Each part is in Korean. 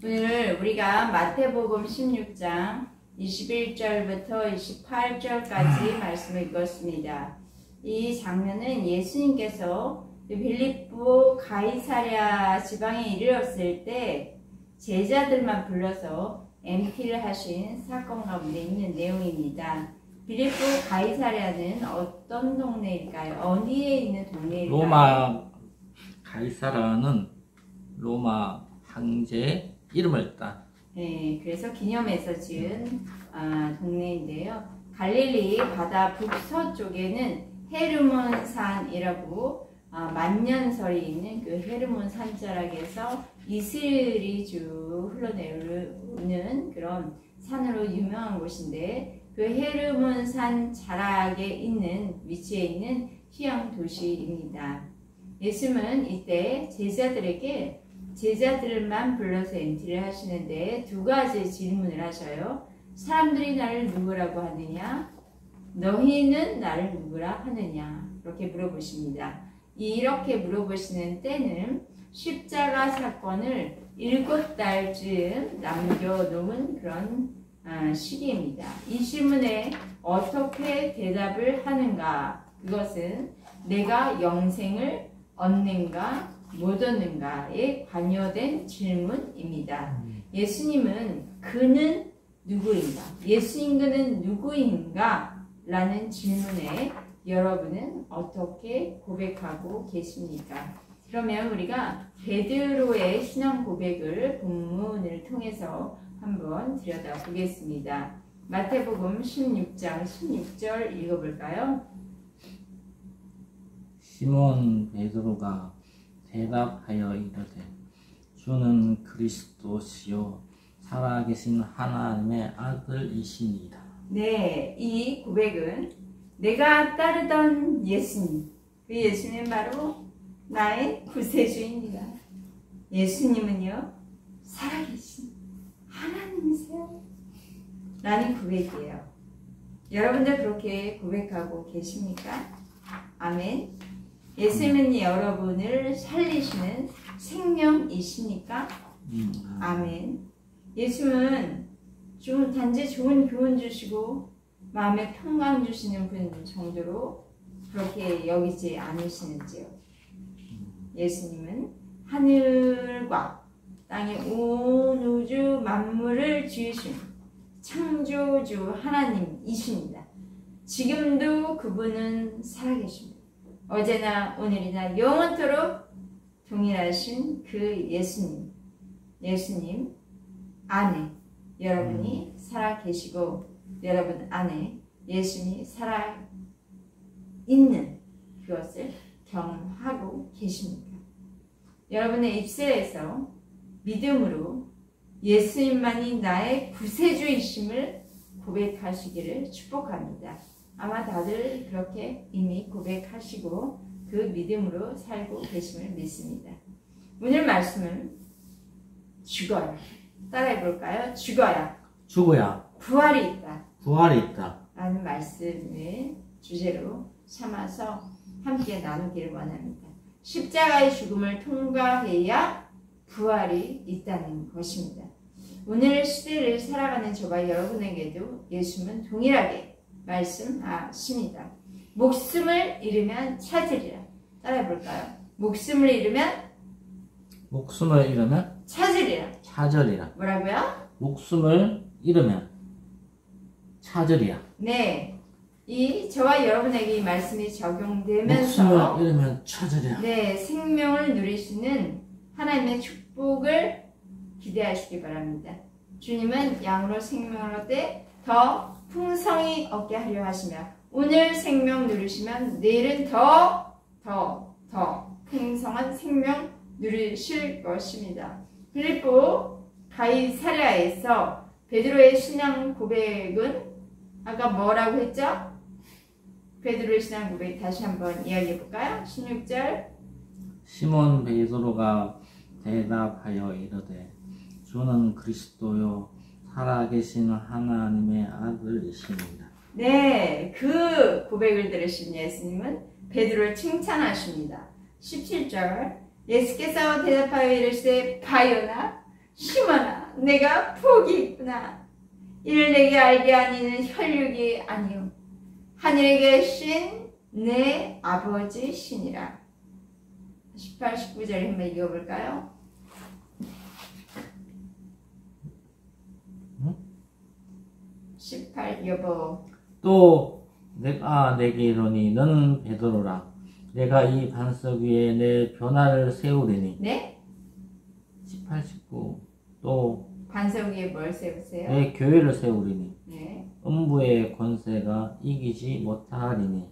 오늘 우리가 마태복음 16장 21절부터 28절까지 말씀을 읽었습니다. 이 장면은 예수님께서 빌립보 가이사랴 지방에 이르렀을 때 제자들만 불러서 MT를 하신 사건 가운데 있는 내용입니다. 빌립보 가이사랴는 어떤 동네일까요? 어디에 있는 동네일까요? 로마 가이사라는 로마 황제의 이름을 딴. 네, 그래서 기념해서 지은 동네인데요. 갈릴리 바다 북서쪽에는 헤르몬 산이라고 만년설이 있는 그 헤르몬 산자락에서 이슬이 쭉 흘러내리는 그런 산으로 유명한 곳인데, 그 헤르몬 산 자락에 있는 위치에 있는 휴양 도시입니다. 예수님은 이때 제자들만 불러서 MT를 하시는데 두 가지 질문을 하셔요. 사람들이 나를 누구라고 하느냐? 너희는 나를 누구라 하느냐? 이렇게 물어보십니다. 이렇게 물어보시는 때는 십자가 사건을 7달쯤 남겨놓은 그런 시기입니다. 이 질문에 어떻게 대답을 하는가? 그것은 내가 영생을 얻는가 못 얻는가에 관여된 질문입니다. 예수님은 그는 누구인가? 예수님 그는 누구인가? 라는 질문에 여러분은 어떻게 고백하고 계십니까? 그러면 우리가 베드로의 신앙 고백을 본문을 통해서 한번 들여다보겠습니다. 마태복음 16장 16절 읽어볼까요? 시몬 베드로가 대답하여 이르되 주는 그리스도시요 살아계신 하나님의 아들이시니이다. 네, 이 고백은 내가 따르던 예수님, 그 예수님은 바로 나의 구세주입니다. 예수님은요, 살아계신 하나님이세요 라는 고백이에요. 여러분들 그렇게 고백하고 계십니까? 아멘. 예수님은 여러분을 살리시는 생명이십니까? 아멘. 예수님은 단지 좋은 교훈 주시고 마음에 평강 주시는 분 정도로 그렇게 여기지 않으시는지요? 예수님은 하늘과 땅의 온 우주 만물을 지으신 창조주 하나님이십니다. 지금도 그분은 살아계십니다. 어제나 오늘이나 영원토록 동일하신 그 예수님 안에 여러분이 살아계시고 여러분 안에 예수님이 살아있는 그것을 경험하고 계십니까? 여러분의 입술에서 믿음으로 예수님만이 나의 구세주이심을 고백하시기를 축복합니다. 아마 다들 그렇게 이미 고백하시고 그 믿음으로 살고 계심을 믿습니다. 오늘 말씀은 죽어야. 따라해볼까요? 죽어야 부활이 있다 라는 말씀을 주제로 삼아서 함께 나누기를 원합니다. 십자가의 죽음을 통과해야 부활이 있다는 것입니다. 오늘 시대를 살아가는 저와 여러분에게도 예수님은 동일하게 말씀하십니다. 목숨을 잃으면 찾으리라. 따라해볼까요? 목숨을 잃으면 찾으리라. 뭐라고요? 목숨을 잃으면 찾으리라. 네, 이 저와 여러분에게 이 말씀이 적용되면서 목숨을 잃으면 찾으리라. 네, 생명을 누리시는 하나님의 축복을 기대하시기 바랍니다. 주님은 양으로 생명을 얻되 더 풍성히 얻게 하려 하시며 오늘 생명 누리시면 내일은 더 풍성한 생명 누리실 것입니다. 빌립보 가이사랴에서 베드로의 신앙 고백은 아까 뭐라고 했죠? 베드로의 신앙 고백 다시 한번 이야기해 볼까요? 16절 시몬 베드로가 대답하여 이르되 주는 그리스도요 살아계신 하나님의 아들이십니다. 네, 그 고백을 들으신 예수님은 베드로를 칭찬하십니다. 17절 예수께서 대답하여 이르시되 바요나 시몬아 내가 복이 있구나. 이를 내게 알게 하니는 혈육이 아니요 하늘에 계신 내 아버지 신이라. 18, 19절 한번 읽어볼까요? 18 여보. 또 내가 내게 이르니 너는 베드로라. 내가 이 반석 위에 내 변화를 세우리니. 네? 18, 19. 또 반석 위에 뭘 세우세요? 내 교회를 세우리니. 네. 음부의 권세가 이기지 못하리니.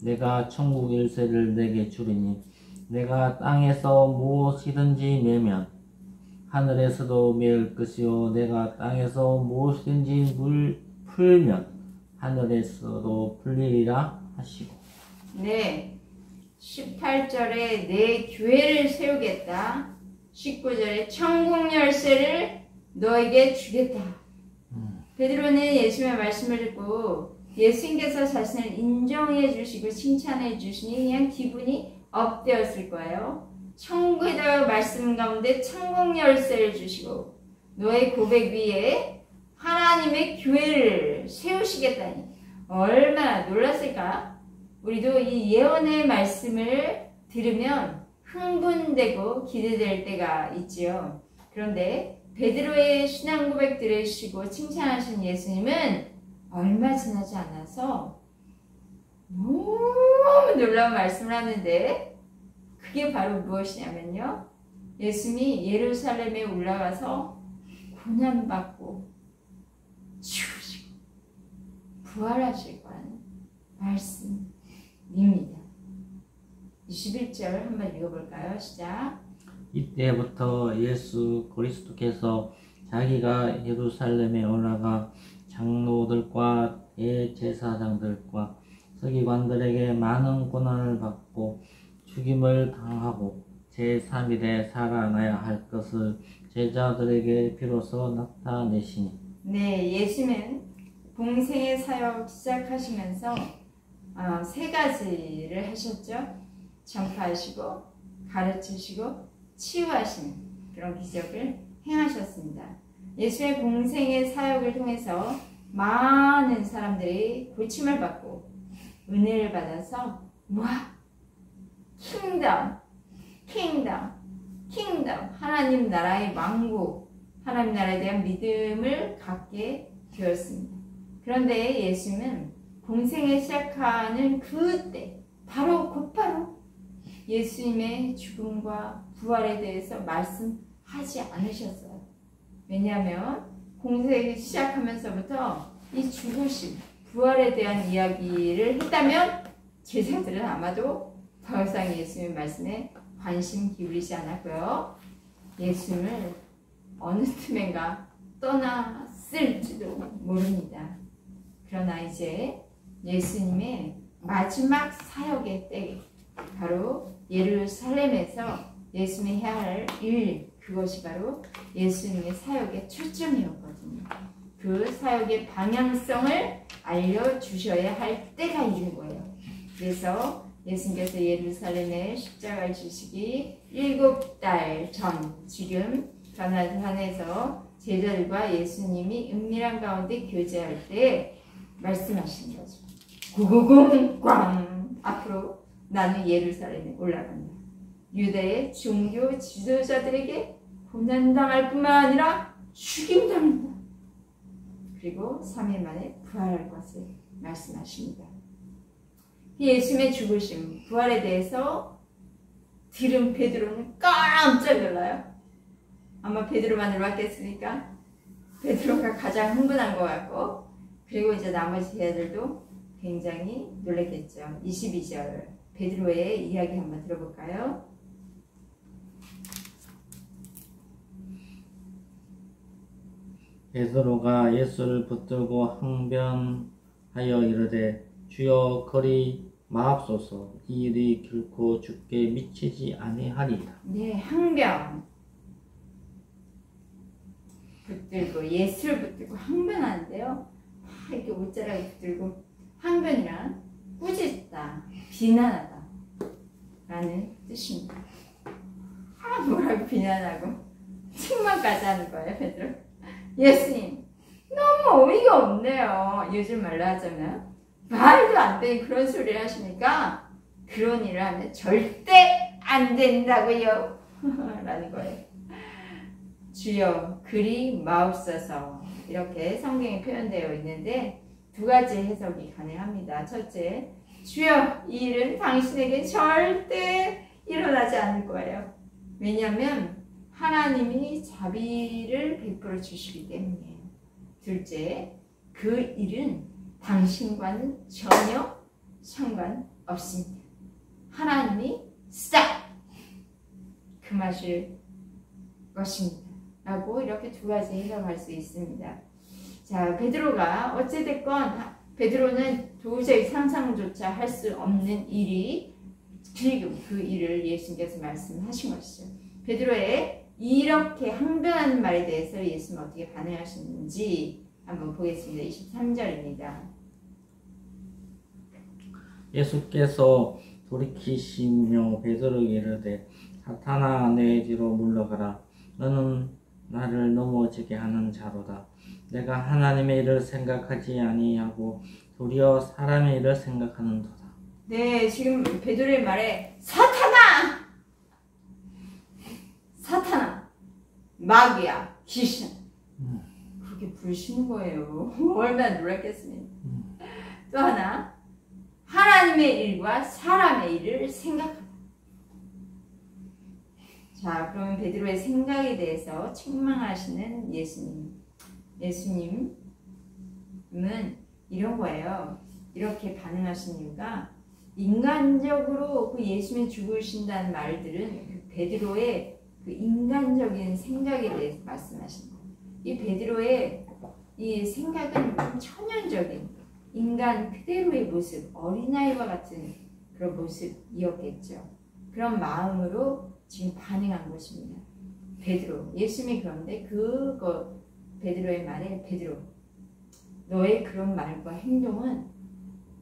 내가 천국 열쇠를 내게 주리니. 내가 땅에서 무엇이든지 매면 하늘에서도 매일 것이요 내가 땅에서 무엇이든지 풀면 하늘에서도 풀리리라 하시고. 네. 18절에 내 교회를 세우겠다. 19절에 천국 열쇠를 너에게 주겠다. 베드로는 예수님의 말씀을 듣고 예수님께서 자신을 인정해 주시고 칭찬해 주시니 그냥 기분이 업되었을 거예요. 천국의 말씀 가운데 천국 열쇠를 주시고 너의 고백 위에 하나님의 교회를 세우시겠다니 얼마나 놀랐을까? 우리도 이 예언의 말씀을 들으면 흥분되고 기대될 때가 있지요. 그런데 베드로의 신앙 고백 들으시고 칭찬하신 예수님은 얼마 지나지 않아서 너무 놀라운 말씀을 하는데 그게 바로 무엇이냐면요. 예수님이 예루살렘에 올라가서 고난받고 죽으시고 부활하실 거라는 말씀입니다. 21절 한번 읽어볼까요? 시작. 이때부터 예수 그리스도께서 자기가 예루살렘에 올라가 장로들과 대제사장들과 서기관들에게 많은 고난을 받고 죽임을 당하고 제3일에 살아나야 할 것을 제자들에게 비로소 나타내시니. 네, 예수는 공생의 사역 시작하시면서 세 가지를 하셨죠. 전파하시고 가르치시고 치유하시는 그런 기적을 행하셨습니다. 예수의 공생의 사역을 통해서 많은 사람들이 고침을 받고 은혜를 받아서 킹덤 하나님 나라의 왕국 하나님 나라에 대한 믿음을 갖게 되었습니다. 그런데 예수님은 공생을 시작하는 그때 곧바로 예수님의 죽음과 부활에 대해서 말씀하지 않으셨어요. 왜냐하면 공생을 시작하면서부터 이 죽으심, 부활에 대한 이야기를 했다면 제자들은 아마도 더 이상 예수님의 말씀에 관심 기울이지 않았고요. 예수님을 어느 틈엔가 떠났을지도 모릅니다. 그러나 이제 예수님의 마지막 사역의 때, 바로 예루살렘에서 예수님이 해야 할 일, 그것이 바로 예수님의 사역의 초점이었거든요. 그 사역의 방향성을 알려주셔야 할 때가 이른 거예요. 그래서 예수님께서 예루살렘에 십자가를 지시기 7달 전, 지금 가나안에서 제자들과 예수님이 은밀한 가운데 교제할 때 말씀하신 거죠. 고고공꽝! 앞으로 나는 예루살렘에 올라간다. 유대의 종교 지도자들에게 고난당할 뿐만 아니라 죽임당한다. 그리고 3일 만에 부활할 것을 말씀하십니다. 예수님의 죽으심, 부활에 대해서 들은 베드로는 깜짝 놀라요. 아마 베드로만 놀랐겠습니까? 베드로가 가장 흥분한 것 같고, 그리고 이제 나머지 제자들도 굉장히 놀랐겠죠. 22절 베드로의 이야기 한번 들어볼까요? 베드로가 예수를 붙들고 항변하여 이르되 주여 그리 마옵소서 이 일이 결코 주께 미치지 아니하리이다. 네, 항변 붙들고 예수를 붙들고 항변하는데요. 이렇게 옷자락에 붙들고 항변이란 꾸짖다, 비난하다. 라는 뜻입니다. 뭐라고 비난하고 책망까지 하는 거예요, 베드로. 예수님, 너무 어이가 없네요. 요즘 말로 하자면 말도 안 되는 그런 소리를 하시니까 그런 일을 하면 절대 안 된다고요. 라는 거예요. 주여 그리 마옵소서. 이렇게 성경에 표현되어 있는데 두 가지 해석이 가능합니다. 첫째, 주여 이 일은 당신에게 절대 일어나지 않을 거예요. 왜냐하면 하나님이 자비를 베풀어 주시기 때문이에요. 둘째, 그 일은 당신과는 전혀 상관없습니다. 하나님이 스탑! 금하실 것입니다. 라고 이렇게 두 가지 해석할 수 있습니다. 자, 베드로가 어찌됐건 베드로는 도저히 상상조차 할 수 없는 일이 지금 그 일을 예수님께서 말씀하신 것이죠. 베드로의 이렇게 항변하는 말에 대해서 예수님은 어떻게 반응하시는지 한번 보겠습니다. 23절입니다. 예수께서 돌이키시며 베드로에게 이르되 사탄아 내 뒤로 물러가라. 너는 나를 넘어지게 하는 자로다. 내가 하나님의 일을 생각하지 아니하고 도리어 사람의 일을 생각하는도다. 네, 지금 베드로의 말에 사탄아! 사탄아! 마귀야! 귀신! 그렇게 부르시는 거예요. 얼마나 놀랐겠습니까? 또 하나, 하나님의 일과 사람의 일을 생각하다. 자, 그러면 베드로의 생각에 대해서 책망하시는 예수님. 예수님은 이런 거예요. 이렇게 반응하신 이유가 인간적으로 그 예수님이 죽으신다는 말들은 그 베드로의 그 인간적인 생각에 대해서 말씀하신 거예요. 이 베드로의 이 생각은 좀 천연적인 인간 그대로의 모습, 어린아이와 같은 그런 모습이었겠죠. 그런 마음으로 지금 반응한 것입니다. 베드로, 예수님이 그런데 그거 베드로의 말에 베드로, 너의 그런 말과 행동은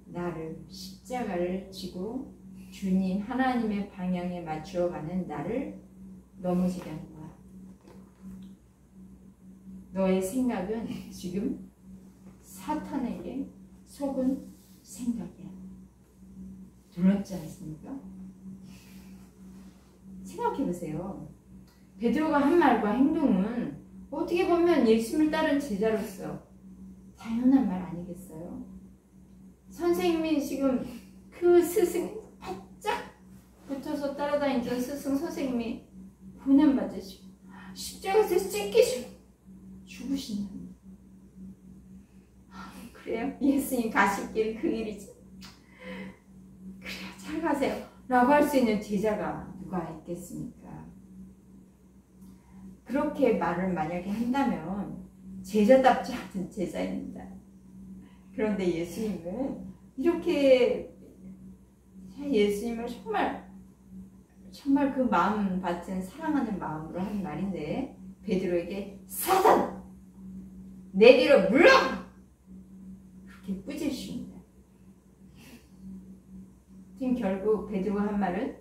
나를 십자가를 지고 주님 하나님의 방향에 맞추어 가는 나를 넘어지게 하는 거야. 너의 생각은 지금 사탄에게 속은 생각이야. 놀랍지 않습니까? 생각해보세요. 베드로가 한 말과 행동은 어떻게 보면 예수님을 따른 제자로서 당연한 말 아니겠어요? 선생님이 지금 그 스승 바짝 붙어서 따라다니던 스승 선생님이 고난받으시고 십자가에서 찢기시고 죽으신다니. 그래요? 예수님 가실 길은 그 길이지. 그래요, 잘 가세요 라고 할 수 있는 제자가 누가 있겠습니까? 그렇게 말을 만약에 한다면 제자답지 않은 제자입니다. 그런데 예수님은 이렇게 예수님을 정말 그 마음 같은 사랑하는 마음으로 한 말인데 베드로에게 사단! 내 뒤로 물러가! 그렇게 꾸짖으십니다. 지금 결국 베드로가 한 말은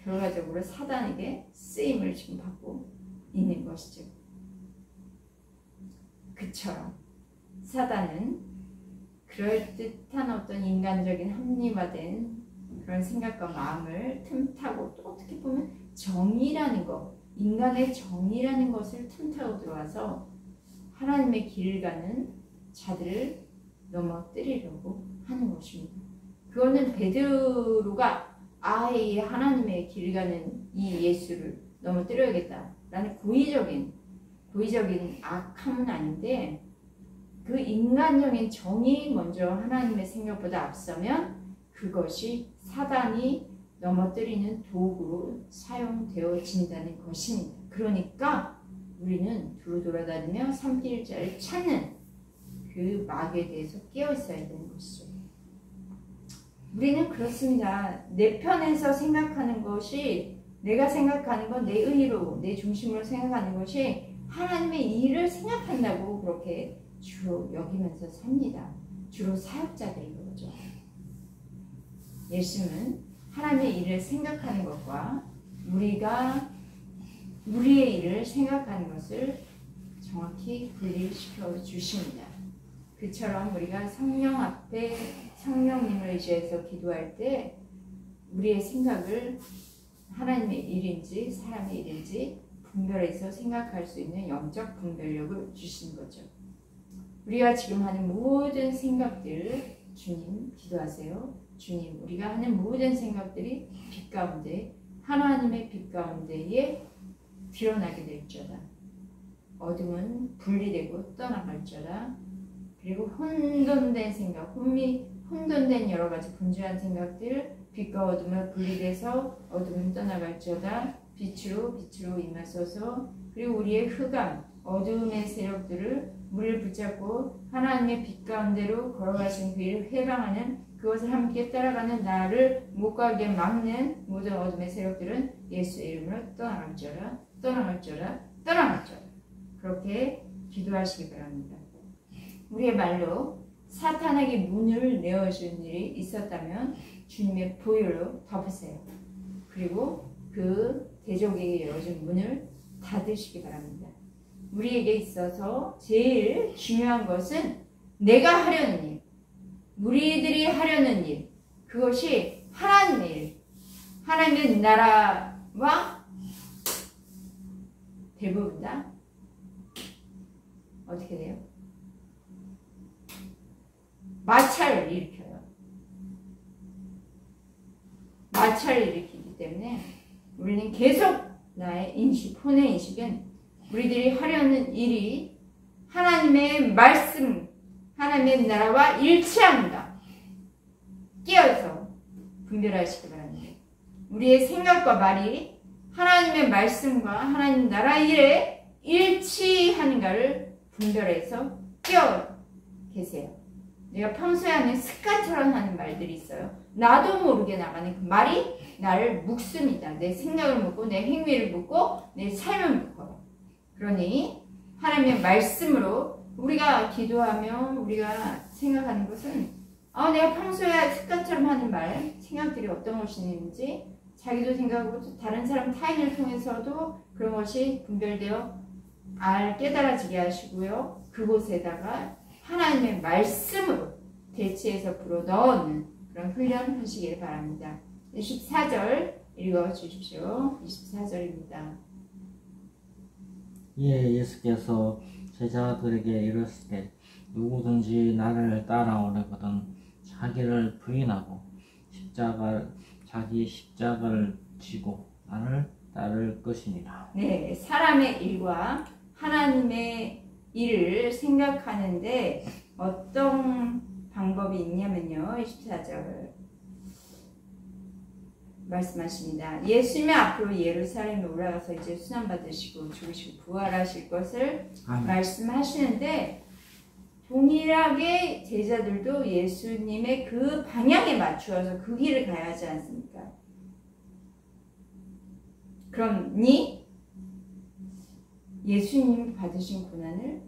결과적으로 사단에게 쓰임을 지금 받고 있는 것이죠. 그처럼 사단은 그럴듯한 어떤 인간적인 합리화된 그런 생각과 마음을 틈타고 또 어떻게 보면 정의라는 것, 인간의 정의라는 것을 틈타고 들어와서 하나님의 길을 가는 자들을 넘어뜨리려고 하는 것입니다. 그거는 베드로가 아예 하나님의 길을 가는 이 예수를 넘어뜨려야겠다라는 고의적인 악함은 아닌데 그 인간적인 정이 먼저 하나님의 생각보다 앞서면 그것이 사단이 넘어뜨리는 도구로 사용되어진다는 것입니다. 그러니까 우리는 두루 돌아다니며 삼킬자를 찾는 그 마귀에 대해서 깨어 있어야 되는 것이죠. 우리는 그렇습니다. 내 편에서 생각하는 것이 내가 생각하는 건 내 의로 내 중심으로 생각하는 것이 하나님의 일을 생각한다고 그렇게 주로 여기면서 삽니다. 주로 사역자들이 그러죠. 예수님은 하나님의 일을 생각하는 것과 우리가 우리의 일을 생각하는 것을 정확히 분리시켜 주십니다. 그처럼 우리가 성령 앞에 성령님을 의지해서 기도할 때 우리의 생각을 하나님의 일인지 사람의 일인지 분별해서 생각할 수 있는 영적 분별력을 주신 거죠. 우리가 지금 하는 모든 생각들 주님 기도하세요. 주님, 우리가 하는 모든 생각들이 빛 가운데 하나님의 빛 가운데에 드러나게 될지어다. 어둠은 분리되고 떠나갈지어다. 그리고 혼돈된 생각, 혼돈된 여러 가지 분주한 생각들, 빛과 어둠을 분리돼서 어둠은 떠나갈지어다. 빛으로 임하소서. 그리고 우리의 흑암, 어둠의 세력들을 우리를 붙잡고 하나님의 빛 가운데로 걸어가신 그 일을 해방하는, 그것을 함께 따라가는 나를 못 가게 막는 모든 어둠의 세력들은 예수의 이름으로 떠나갈지어다. 그렇게 기도하시기 바랍니다. 우리의 말로 사탄에게 문을 내어준 일이 있었다면 주님의 보혈로 덮으세요. 그리고 그 대적에게 열어준 문을 닫으시기 바랍니다. 우리에게 있어서 제일 중요한 것은 내가 하려는 일, 우리들이 하려는 일, 그것이 하나님의 일, 하나님의 나라와 대부분 다 어떻게 돼요? 마찰을 일으켜요. 마찰을 일으키기 때문에 우리는 계속 나의 인식, 혼의 인식은 우리들이 하려는 일이 하나님의 말씀, 하나님의 나라와 일치합니다. 깨어서 분별하시기 바랍니다. 우리의 생각과 말이 하나님의 말씀과 하나님 나라 일에 일치하는가를 분별해서 깨어 계세요. 내가 평소에 하는 습관처럼 하는 말들이 있어요. 나도 모르게 나가는 그 말이 나를 묶습니다. 내 생각을 묶고 내 행위를 묶고 내 삶을 묶어요. 그러니 하나님의 말씀으로 우리가 기도하며 우리가 생각하는 것은 내가 평소에 습관처럼 하는 말, 생각들이 어떤 것이 있는지 자기도 생각하고 다른 사람 타인을 통해서도 그런 것이 분별되어 깨달아지게 하시고요. 그곳에다가 하나님의 말씀으로 대치해서 불어넣는 그런 훈련 하시길 바랍니다. 24절 읽어주십시오. 24절입니다. 예수께서 제자들에게 이르시되 누구든지 나를 따라오려거든 자기를 부인하고 자기 십자가를 지고 나를 따를 것이니라. 네, 사람의 일과 하나님의 일을 생각하는데 어떤 방법이 있냐면요. 24절 말씀하십니다. 예수님의 앞으로 예루살렘에 올라가서 이제 순환받으시고 죽으시고 부활하실 것을 말씀하시는데 동일하게 제자들도 예수님의 그 방향에 맞추어서 그 길을 가야 하지 않습니까? 그러니 예수님이 받으신 고난을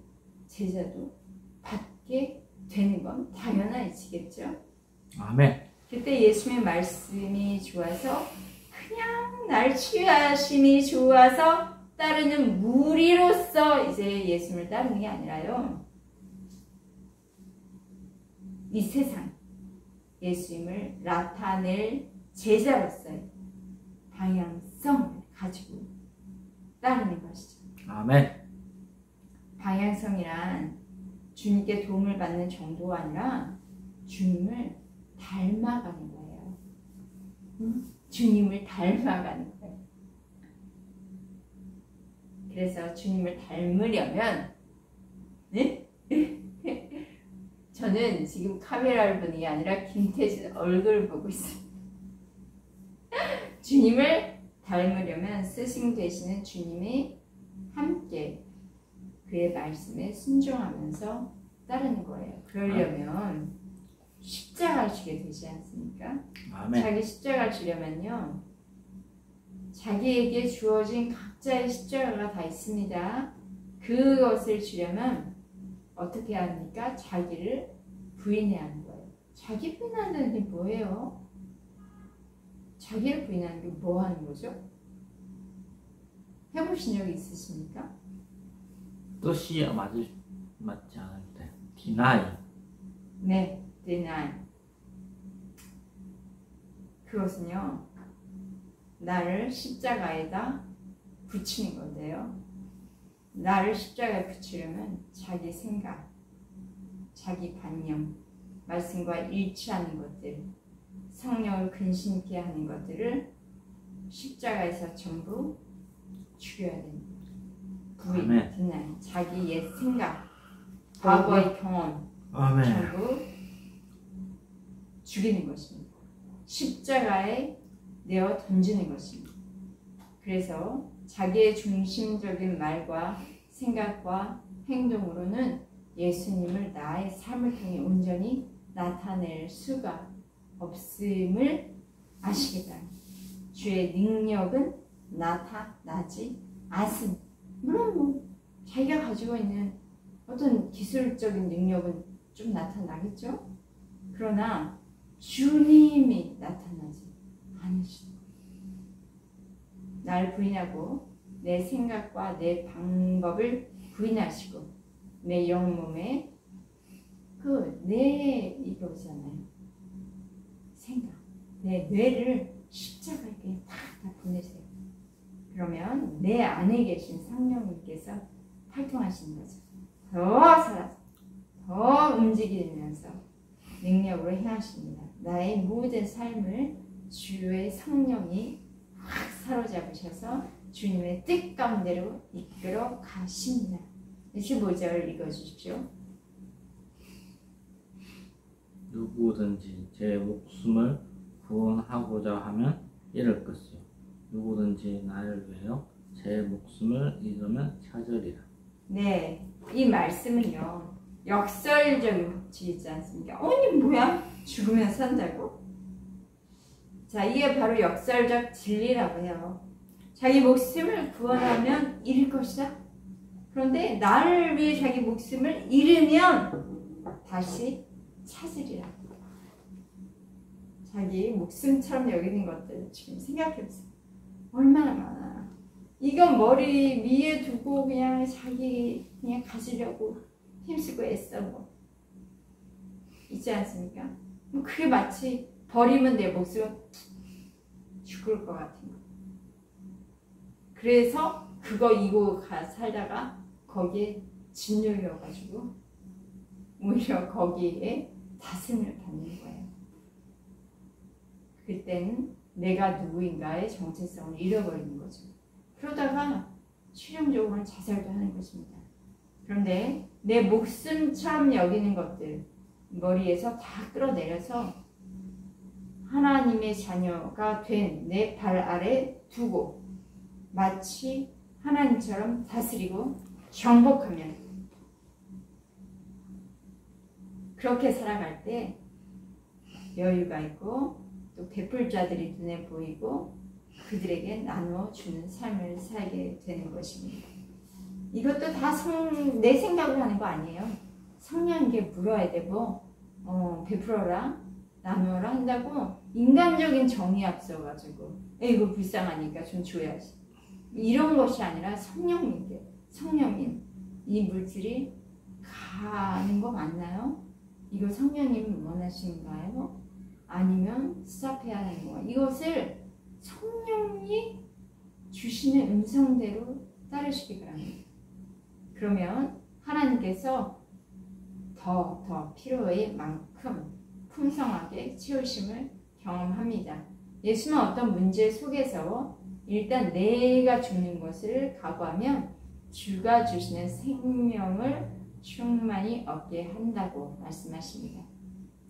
제자도 받게 되는 건 당연한 이치겠죠. 아멘. 그때 예수님의 말씀이 좋아서 그냥 날 치유하심이 좋아서 따르는 무리로서 이제 예수님을 따르는 게 아니라요. 이 세상 예수님을 나타낼 제자로서의 방향성을 가지고 따르는 것이죠. 아멘. 방향성이란 주님께 도움을 받는 정도가 아니라 주님을 닮아가는 거예요. 주님을 닮아가는 거예요. 그래서 주님을 닮으려면 네? 저는 지금 카메라를 보는 게 아니라 김태진 얼굴을 보고 있어요. 주님을 닮으려면 스승 되시는 주님이 함께 그의 말씀에 순종하면서 따르는 거예요. 그러려면 십자가를 지게 되지 않습니까? 아멘. 자기 십자가를 지려면요. 자기에게 주어진 각자의 십자가가 다 있습니다. 그것을 지려면 어떻게 합니까? 자기를 부인해야 하는 거예요. 자기 부인한다는 게 뭐예요? 자기를 부인하는 게 뭐 하는 거죠? 해보신 적 있으십니까? 뜻이 맞지 않을 때 deny. 네, deny. 그것은요, 나를 십자가에다 붙이는 건데요. 나를 십자가에 붙이려면 자기 생각, 자기 관념, 말씀과 일치하는 것들, 성령을 근심케 하는 것들을 십자가에서 전부 죽여야 됩니다. 부인, deny, 자기 옛 생각, 과거의 경험, 전부 죽이는 것입니다. 십자가에 내어 던지는 것입니다. 그래서 자기의 중심적인 말과 생각과 행동으로는 예수님을 나의 삶을 통해 온전히 나타낼 수가 없음을 아시기 바랍니다. 주의 능력은 나타나지 않습니다. 물론 자기가 가지고 있는 어떤 기술적인 능력은 좀 나타나겠죠? 그러나 주님이 나타나지 않으십니다. 나를 부인하고 내 생각과 내 방법을 부인하시고 내 영몸에 내 이거잖아요. 생각, 내 뇌를 십자가에 다 보내세요. 그러면 내 안에 계신 성령님께서 활동하시는 거죠. 더 살아서 더 움직이면서 능력으로 행하십니다. 나의 모든 삶을 주의 성령이 확 사로잡으셔서 주님의 뜻 가운데로 이끌어 가십니다. 15절 읽어주십시오. 누구든지 제 목숨을 구원하고자 하면 잃을 것이요 누구든지 나를 위하여 제 목숨을 잃으면 찾으리라. 네, 이 말씀은요 역설적인 법칙이 있지 않습니까? 아니 뭐야? 죽으면 산다고? 자, 이게 바로 역설적 진리라고 해요. 자기 목숨을 구원하면 잃을 것이다. 그런데 나를 위해 자기 목숨을 잃으면 다시 찾으리라. 자기 목숨처럼 여기는 것들 지금 생각해보세요. 얼마나 많아. 이건 머리 위에 두고 그냥 자기 그냥 가지려고 힘쓰고 애써 뭐 있지 않습니까? 그게 마치 버리면 내 목숨은 죽을 것 같은 거. 그래서 그거 이고 살다가 거기에 짓눌려가지고 오히려 거기에 다스림을 받는 거예요. 그때는 내가 누구인가의 정체성을 잃어버리는 거죠. 그러다가 실용적으로는 자살도 하는 것입니다. 그런데 내 목숨처럼 여기는 것들 머리에서 다 끌어내려서 하나님의 자녀가 된 내 발 아래 두고 마치 하나님처럼 다스리고 정복하면 그렇게 살아갈 때 여유가 있고 또 베풀 자들이 눈에 보이고 그들에게 나누어 주는 삶을 살게 되는 것입니다. 이것도 다 내 생각으로 하는 거 아니에요. 성령님께 물어야 되고 베풀어라 나누어라 한다고 인간적인 정이 앞서가지고 이거 불쌍하니까 좀 줘야지 이런 것이 아니라 성령님께 성령님 이 물질이 가는 거 맞나요? 이거 성령님 원하시는가요? 아니면 스탑해야 하는 건가요? 이것을 성령이 주시는 음성대로 따르시기 바랍니다. 그러면 하나님께서 더 필요의 만큼 풍성하게 채우심을 경험합니다. 예수는 어떤 문제 속에서 일단 내가 죽는 것을 각오하면 주가 주시는 생명을 충만히 얻게 한다고 말씀하십니다.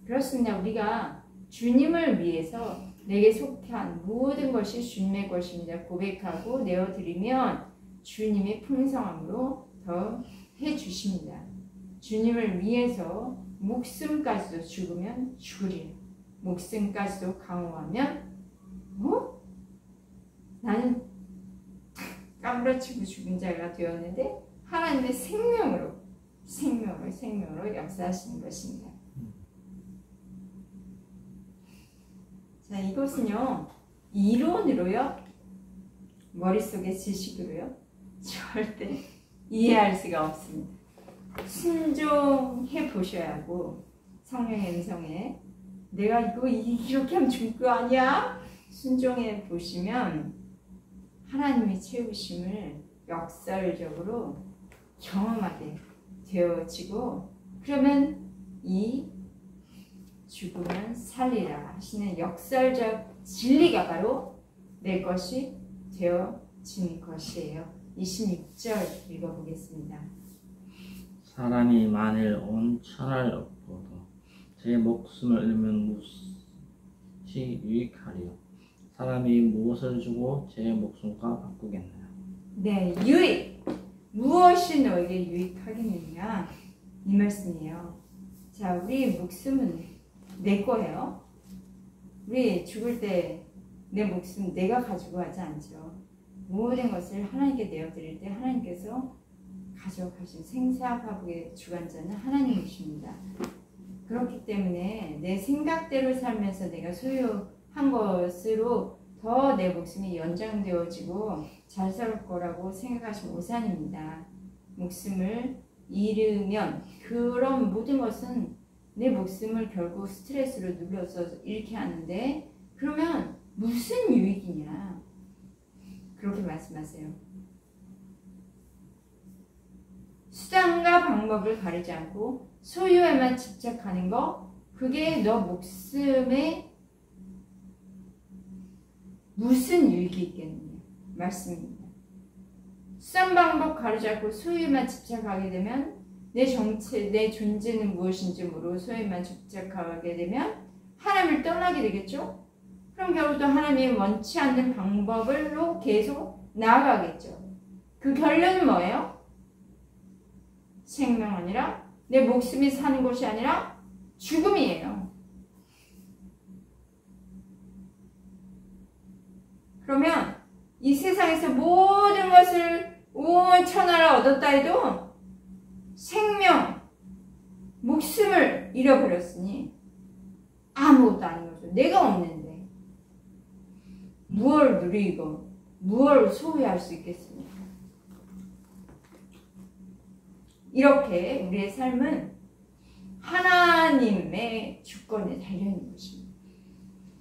그렇습니다. 우리가 주님을 위해서 내게 속한 모든 것이 주님의 것입니다. 고백하고 내어드리면 주님의 풍성함으로 더 해주십니다. 주님을 위해서 목숨까지도 죽으면 죽으리라. 목숨까지도 강호하면 나는 까무러치고 죽은 자가 되었는데 하나님의 생명으로 역사하시는 것입니다. 자, 이것은요 이론으로요, 머릿속에 지식으로요, 절대 이해할 수가 없습니다. 순종해 보셔야 하고, 성령의 음성에 내가 이거 이렇게 하면 죽을 거 아니야? 순종해 보시면 하나님의 채우심을 역설적으로 경험하게 되어지고, 그러면 이 죽으면 살리라 하시는 역설적 진리가 바로 내 것이 되어진 것이에요. 26절 읽어보겠습니다. 사람이 만일 온 천하를 얻고도 제 목숨을 잃으면 무엇이 유익하리요? 사람이 무엇을 주고 제 목숨과 바꾸겠나요? 네, 유익! 무엇이 너에게 유익하겠느냐? 이 말씀이에요. 자, 우리 목숨은 내 거예요. 우리 죽을 때 내 목숨 내가 가지고 가지 않죠. 모든 것을 하나님께 내어드릴 때 하나님께서 가져가신 생사화복의 주관자는 하나님이십니다. 그렇기 때문에 내 생각대로 살면서 내가 소유한 것으로 더 내 목숨이 연장되어지고 잘 살 거라고 생각하시면 오산입니다. 목숨을 잃으면 그런 모든 것은 내 목숨을 결국 스트레스로 눌려서 잃게 하는데, 그러면 무슨 유익이냐? 그렇게 말씀하세요. 수단과 방법을 가리지 않고 소유에만 집착하는 거, 그게 너 목숨에 무슨 유익이 있겠느냐 말씀입니다. 수단 방법 가리지 않고 소유에만 집착하게 되면 내 정체, 내 존재는 무엇인지 모르고 소유에만 집착하게 되면 하나님을 떠나게 되겠죠? 그럼 결국 또 하나님이 원치 않는 방법으로 계속 나아가겠죠. 그 결론은 뭐예요? 생명 아니라, 내 목숨이 사는 곳이 아니라 죽음이에요. 그러면 이 세상에서 모든 것을 온 천하를 얻었다 해도 생명, 목숨을 잃어버렸으니 아무것도 아닌 거죠. 내가 없는데 무엇을 누리고 무엇을 소유할 수 있겠습니까? 이렇게 우리의 삶은 하나님의 주권에 달려있는 것입니다.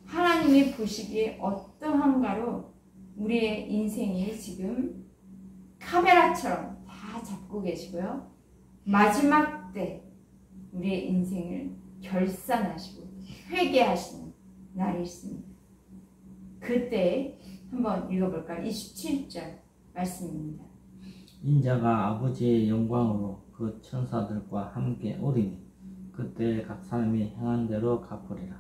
하나님이 보시기에 어떠한가로 우리의 인생이 지금 카메라처럼 다 잡고 계시고요. 마지막 때 우리의 인생을 결산하시고 회개하시는 날이 있습니다. 그때 한번 읽어볼까요? 27절 말씀입니다. 인자가 아버지의 영광으로 그 천사들과 함께 오리니 그때 각 사람이 행한 대로 갚으리라.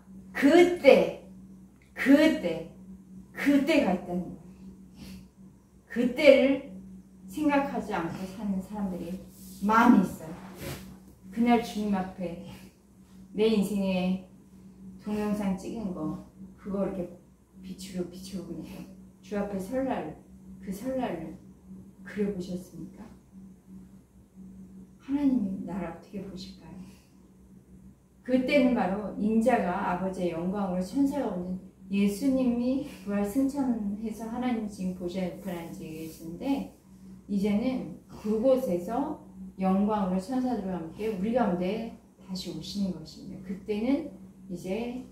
그때가 있다는 거예요. 그때를 생각하지 않고 사는 사람들이 많이 있어요. 그날 주님 앞에 내 인생의 동영상 찍은 거 그거 이렇게 빛으로 비춰보니까 주 앞에 그 설날을 그려보셨습니까? 하나님이 나를 어떻게 보실까요? 그때는 바로 인자가 아버지의 영광으로 천사가 오는 예수님이 부활 승천해서 하나님 지금 보좌에 앉아 계신데, 이제는 그곳에서 영광으로 천사들과 함께 우리 가운데 다시 오시는 것입니다. 그때는 이제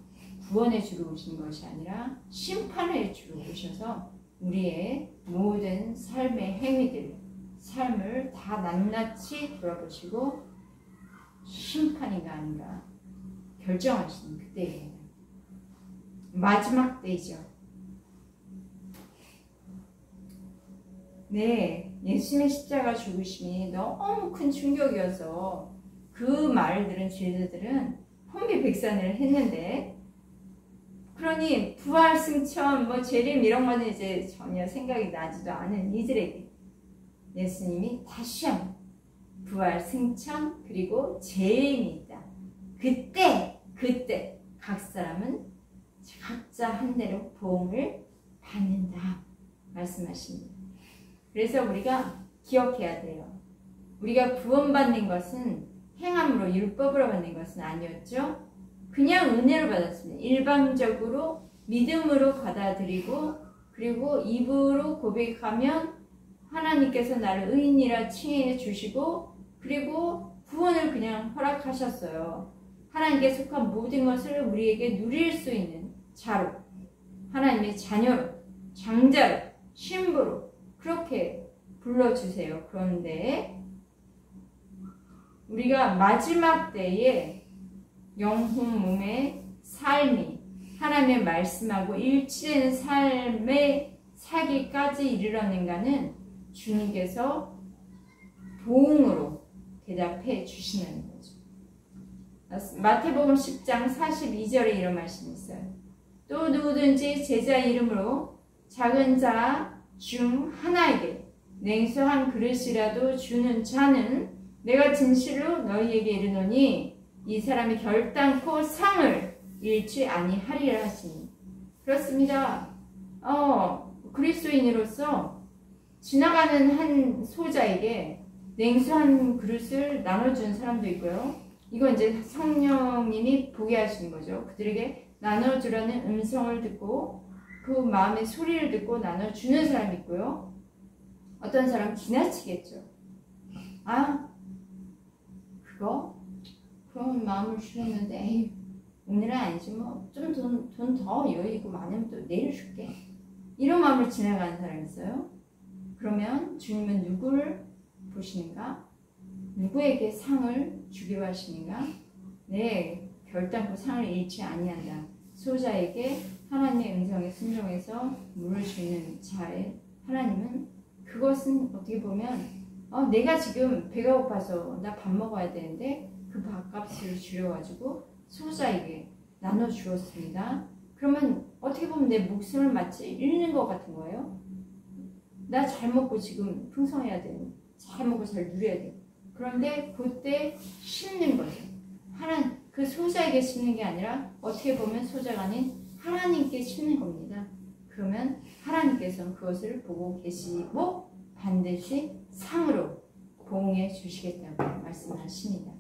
구원의 주로 오시는 것이 아니라 심판의 주로 오셔서 우리의 모든 삶의 행위들, 삶을 다 낱낱이 돌아보시고 심판인가 아닌가 결정하시는 그때예요. 마지막 때이죠. 네, 예수님의 십자가 죽으심이 너무 큰 충격이어서 그 말을 들은 죄들은 혼비백산을 했는데, 그러니 부활 승천 재림 이런 거는 이제 전혀 생각이 나지도 않은 이들에게 예수님이 다시 한번 부활 승천 그리고 재림이 있다. 그때 각 사람은 각자 한 대로 보응을 받는다 말씀하십니다. 그래서 우리가 기억해야 돼요. 우리가 구원받는 것은 행함으로 율법으로 받는 것은 아니었죠. 그냥 은혜로 받았습니다. 일방적으로 믿음으로 받아들이고 그리고 입으로 고백하면 하나님께서 나를 의인이라 칭해 주시고 그리고 구원을 그냥 허락하셨어요. 하나님께 속한 모든 것을 우리에게 누릴 수 있는 자로, 하나님의 자녀로, 장자로, 신부로 그렇게 불러주세요. 그런데 우리가 마지막 때에 영혼 몸의 삶이 하나님의 말씀하고 일치되는 삶의 살기까지 이르러는가는 주님께서 보응으로 대답해 주시는 거죠. 마태복음 10장 42절에 이런 말씀이 있어요. 또 누구든지 제자 이름으로 작은 자 중 하나에게 냉수 한 그릇이라도 주는 자는 내가 진실로 너희에게 이르노니 이 사람이 결단코 상을 잃지 아니하리라 하시니. 그렇습니다. 그리스도인으로서 지나가는 한 소자에게 냉수 한 그릇을 나눠주는 사람도 있고요. 이건 이제 성령님이 보게 하시는 거죠. 그들에게 나눠주라는 음성을 듣고 그 마음의 소리를 듣고 나눠주는 사람이 있고요. 어떤 사람은 지나치겠죠. 그런 마음을 주셨는데 에이, 오늘은 아니지 뭐 좀 돈 더 여유있고 많으면 또 내일 줄게. 이런 마음으로 지나가는 사람이 있어요. 그러면 주님은 누구를 보시는가? 누구에게 상을 주기로 하시는가? 네, 결단코 상을 잃지 아니한다. 소자에게 하나님의 음성에 순종해서 물을 주는 자의 하나님은 그것은 어떻게 보면 내가 지금 배가 고파서 나 밥 먹어야 되는데 그 밥값을 줄여가지고 소자에게 나눠 주었습니다. 그러면 어떻게 보면 내 목숨을 마치 잃는 것 같은 거예요. 나 잘 먹고 지금 풍성해야 되는, 잘 먹고 잘 누려야 돼. 그런데 그때 심는 거죠. 그 소자에게 심는 게 아니라 어떻게 보면 소자가 아닌 하나님께 심는 겁니다. 그러면 하나님께서는 그것을 보고 계시고 반드시 상으로 보응해 주시겠다고 말씀하십니다.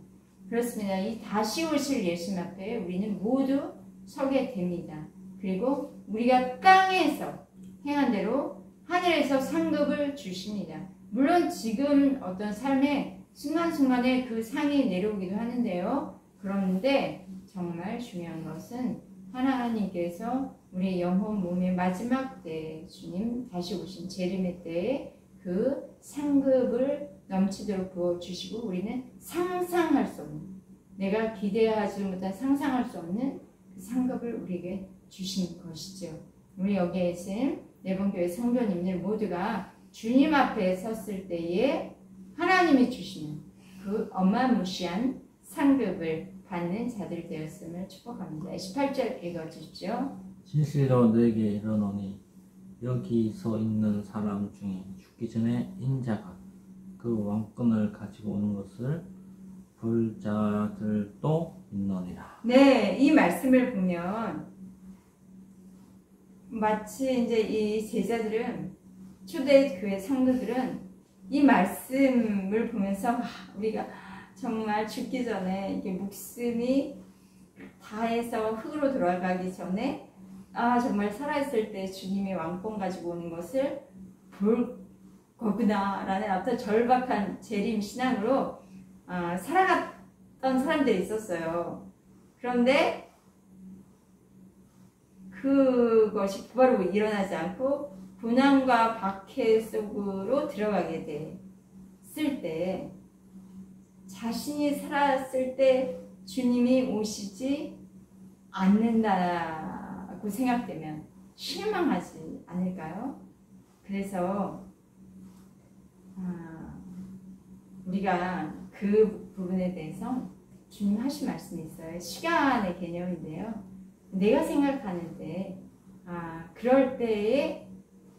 그렇습니다. 이 다시 오실 예수님 앞에 우리는 모두 서게 됩니다. 그리고 우리가 땅에서 행한 대로 하늘에서 상급을 주십니다. 물론 지금 어떤 삶의 순간순간에 그 상이 내려오기도 하는데요. 그런데 정말 중요한 것은 하나님께서 우리의 영혼 몸의 마지막 때 주님 다시 오신 재림의 때에 그 상급을 넘치도록 부어주시고 우리는 상상할 수 없는, 내가 기대하지 못한 상상할 수 없는 그 상급을 우리에게 주신 것이죠. 우리 여기에 있는 내본교회 성도님들 모두가 주님 앞에 섰을 때에 하나님이 주시는 그 어마무시한 상급을 받는 자들이 되었음을 축복합니다. 18절 읽어주십시오. 진실로 너에게 이르노니 여기 서 있는 사람 중에 죽기 전에 인자가 그 왕권을 가지고 오는 것을 볼 자들도 있느니라. 네, 이 말씀을 보면 마치 이제 이 제자들은, 초대교회 성도들은 이 말씀을 보면서 우리가 정말 죽기 전에 이게 목숨이 다해서 흙으로 돌아가기 전에 정말 살아있을 때 주님의 왕권 가지고 오는 것을 볼 거구나 라는 어떤 절박한 재림 신앙으로 살아갔던 사람들이 있었어요. 그런데 그것이 바로 일어나지 않고 고난과 박해 속으로 들어가게 됐을 때, 자신이 살았을 때 주님이 오시지 않는다고 생각되면 실망하지 않을까요? 그래서 우리가 그 부분에 대해서 주님 하신 말씀이 있어요. 시간의 개념인데요. 내가 생각하는 때 그럴 때에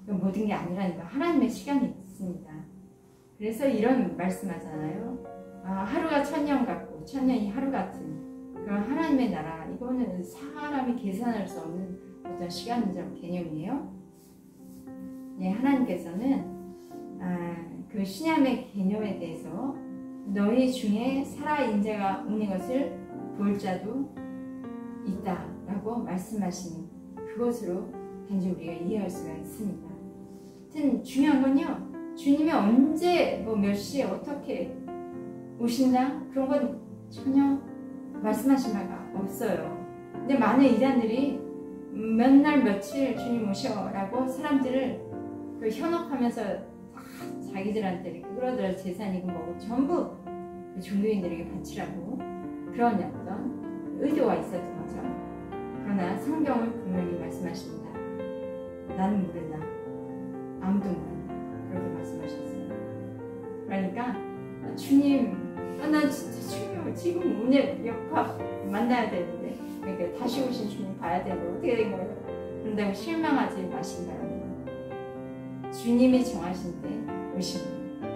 모든 게 아니라는 거, 하나님의 시간이 있습니다. 그래서 이런 말씀하잖아요. 하루가 천년 같고 천년이 하루 같은 그런 하나님의 나라, 이거는 사람이 계산할 수 없는 어떤 시간적 개념이에요. 네, 하나님께서는 그 신약의 개념에 대해서 너희 중에 살아있는 자가 오는 것을 볼 자도 있다라고 말씀하시는 그것으로 단지 우리가 이해할 수가 있습니다. 하여튼 중요한 건요, 주님이 언제 몇 시에 어떻게 오신다? 그런 건 전혀 말씀하신 바가 없어요. 근데 많은 이단들이 몇 날 며칠 주님 오셔라고 사람들을 현혹하면서 다 자기들한테 이렇게 끌어들여 재산이고 뭐고 전부 그 종교인들에게 바치라고 그런 어떤 의도가 있었던 거죠. 그러나 성경은 분명히 말씀하십니다. 나는 모른다. 아무도 모른다. 그렇게 말씀하셨어요. 그러니까 주님, 나 진짜 주님 지금 오늘 역합 만나야 되는데, 그러니까 다시 오신 주님 봐야 되는데 어떻게 된 거예요? 그런다고 실망하지 마시기 바랍니다. 주님이 정하신 때 오십니다.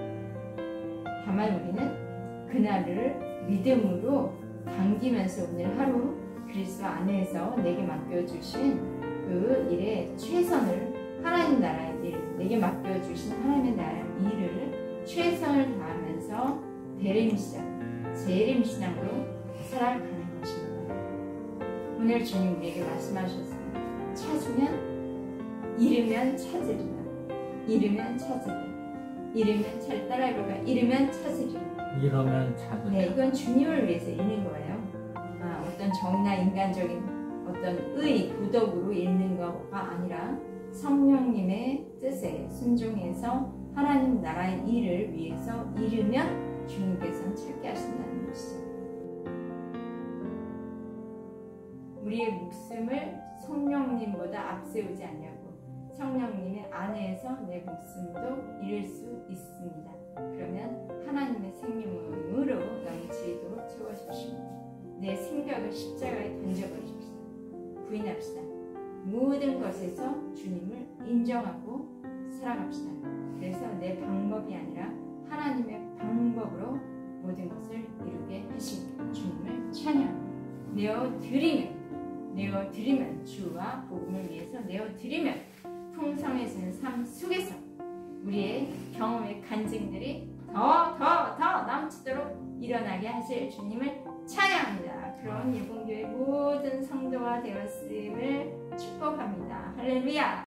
다만 우리는 그날을 믿음으로 당기면서 오늘 하루 그리스도 안에서 내게 맡겨주신 그 일에 최선을, 하나님 나라의 일, 내게 맡겨주신 하나님의 나라의 일을 최선을 다하면서 대림신앙, 재림신앙으로 살아가는 것입니다. 오늘 주님 우리에게 말씀하셨습니다. 찾으면, 잃으면 찾으리라. 잃으면 찾으리라. 잃으면 찾으리라. 따라해볼까? 잃으면 찾으리라. 이러면 찾으리라. 네, 이건 주님을 위해서 읽는 거예요. 어떤 정의나 인간적인 어떤 의, 도덕으로 읽는 거가 아니라 성령님의 뜻에 순종해서 하나님 나라의 일을 위해서 잃으면 주님께서는 찾게 하신다는 것이죠. 우리의 목숨을 성령님보다 앞세우지 않냐고. 성령님의 안에서 내 목숨도 잃을 수 있습니다. 그러면 하나님의 생명으로 넘치도록 채워주십시오. 내 생각을 십자가에 던져버리십시다. 부인합시다. 모든 것에서 주님을 인정하고 살아갑시다. 그래서 내 방법이 아니라 하나님의 방법으로 모든 것을 이루게 하신 주님을 찬양합니다. 내어드리면 주와 복음을 위해서 내어드리면 풍성해지는 삶 속에서 우리의 경험의 간증들이 더 넘치도록 일어나게 하실 주님을 찬양합니다. 그런 예봉교회 모든 성도가 되었음을 축복합니다. 할렐루야.